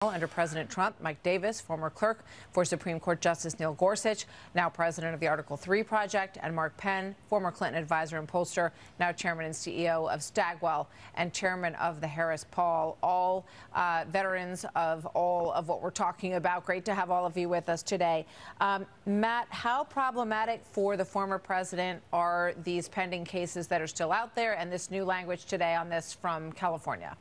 Under President Trump, Mike Davis, former clerk for Supreme Court Justice Neil Gorsuch, now president of the Article 3 Project, and Mark Penn, former Clinton advisor and pollster, now chairman and CEO of Stagwell and chairman of the Harris Poll, all veterans of all of what we're talking about. Great to have all of you with us today. Matt, how problematic for the former president are these pending cases that are still out there and this new language today on this from California?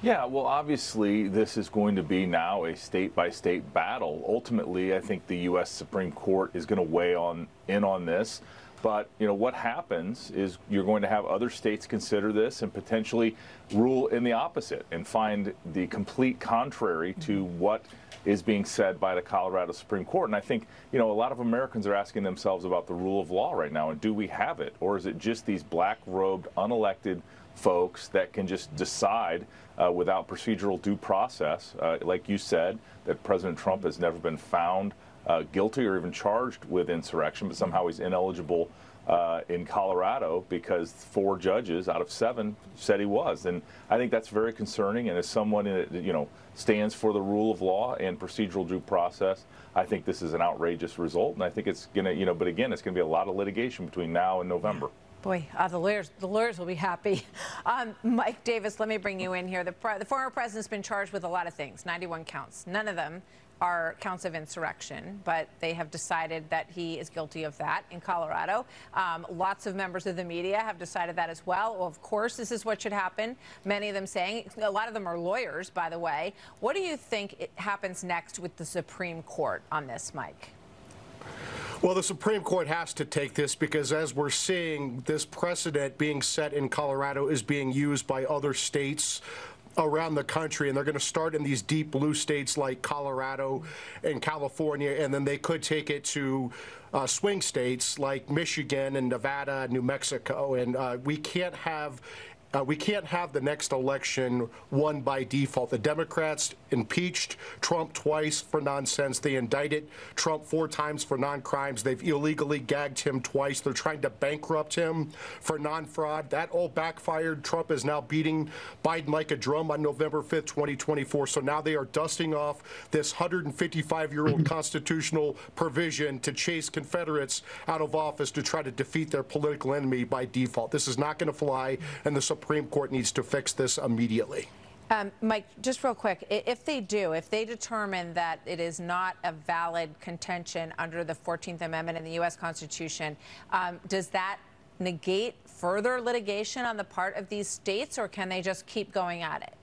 Yeah, well, obviously, this is going to be now a state-by-state battle. Ultimately, I think the U.S. Supreme Court is going to weigh in on this. But, you know, what happens is you're going to have other states consider this and potentially rule in the opposite and find the complete contrary to what is being said by the Colorado Supreme Court. And I think, you know, a lot of Americans are asking themselves about the rule of law right now. And do we have it? Or is it just these black-robed, unelected folks that can just decide without procedural due process, like you said, that President Trump has never been found guilty or even charged with insurrection, but somehow he's ineligible in Colorado because 4 judges out of 7 said he was. And I think that's very concerning. And as someone that, you know, stands for the rule of law and procedural due process, I think this is an outrageous result. And I think it's going to, you know, but again, it's going to be a lot of litigation between now and November. Boy, the lawyers will be happy. Mike Davis, let me bring you in here. The former president's been charged with a lot of things, 91 counts. None of them are counts of insurrection, but they have decided that he is guilty of that in Colorado. Lots of members of the media have decided that as well. Well, of course, this is what should happen. Many of them saying, a lot of them are lawyers, by the way. What do you think happens next with the Supreme Court on this, Mike? Well, the Supreme Court has to take this because, as we're seeing, this precedent being set in Colorado is being used by other states around the country, and they're going to start in these deep blue states like Colorado and California, and then they could take it to swing states like Michigan and Nevada, New Mexico, and we can't have the next election won by default. The Democrats impeached Trump twice for nonsense. They indicted Trump 4 times for non-crimes. They've illegally gagged him twice. They're trying to bankrupt him for non-fraud. That all backfired. Trump is now beating Biden like a drum on November 5th, 2024. So now they are dusting off this 155-year-old constitutional provision to chase Confederates out of office to try to defeat their political enemy by default. This is not going to fly, and the Supreme Court needs to fix this immediately. Mike, just real quick, if they determine that it is not a valid contention under the 14th Amendment in the U.S. Constitution, does that negate further litigation on the part of these states, or can they just keep going at it?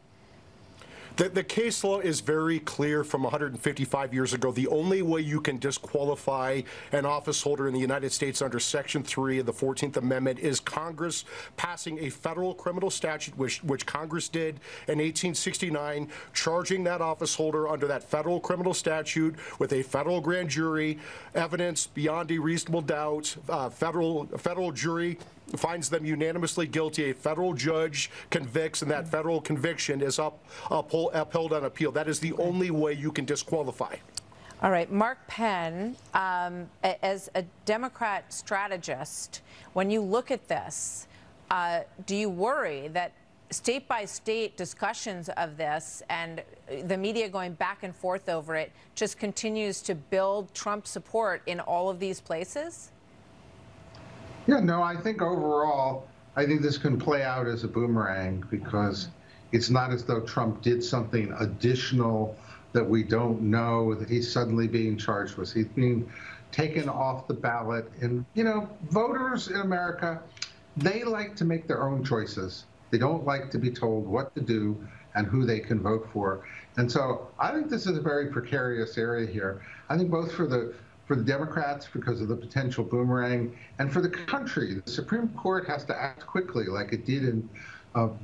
The case law is very clear from 155 years ago. The only way you can disqualify an office holder in the United States under Section 3 of the 14th Amendment is Congress passing a federal criminal statute, which Congress did in 1869, charging that office holder under that federal criminal statute with a federal grand jury, evidence beyond a reasonable doubt, federal jury finds them unanimously guilty, a federal judge convicts, and that federal conviction is upheld on appeal. That is the only way you can disqualify. All right, Mark Penn, as a Democrat strategist, when you look at this, do you worry that state-by-state discussions of this and the media going back and forth over it just continues to build Trump support in all of these places? Yeah, no, I think overall, I think this can play out as a boomerang because it's not as though Trump did something additional that we don't know that he's suddenly being charged with. He's being taken off the ballot. And, you know, voters in America, they like to make their own choices. They don't like to be told what to do and who they can vote for. And so I think this is a very precarious area here. I think both for the Democrats because of the potential boomerang, and for the country. The Supreme Court has to act quickly like it did in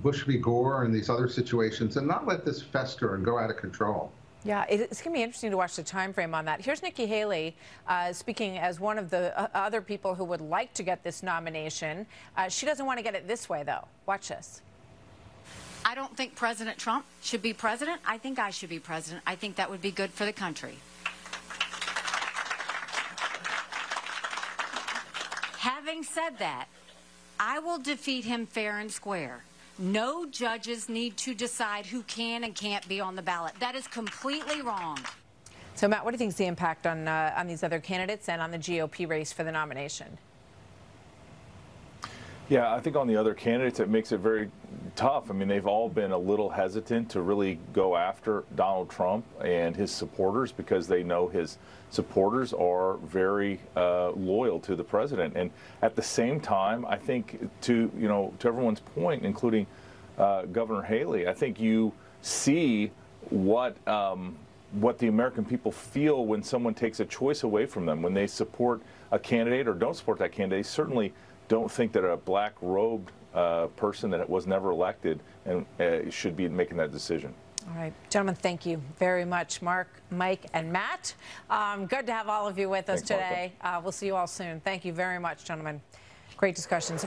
Bush v. Gore and these other situations and not let this fester and go out of control. Yeah, it's going to be interesting to watch the time frame on that. Here's Nikki Haley speaking as one of the other people who would like to get this nomination. She doesn't want to get it this way, though. Watch this. I don't think President Trump should be president. I think I should be president. I think that would be good for the country. Having said that, I will defeat him fair and square. No judges need to decide who can and can't be on the ballot. That is completely wrong. So, Matt, what do you think is the impact on these other candidates and on the GOP race for the nomination? Yeah, I think on the other candidates, it makes it very tough. I mean, they've all been a little hesitant to really go after Donald Trump and his supporters because they know his supporters are very loyal to the president. And at the same time, I think to everyone's point, including Governor Haley, I think you see what the American people feel when someone takes a choice away from them, when they support a candidate or don't support that candidate. They certainly don't think that a black-robed person that was never elected and should be making that decision. All right, gentlemen, thank you very much, Mark, Mike, and Matt. Good to have all of you with us today. We'll see you all soon. Thank you very much, gentlemen. Great discussions.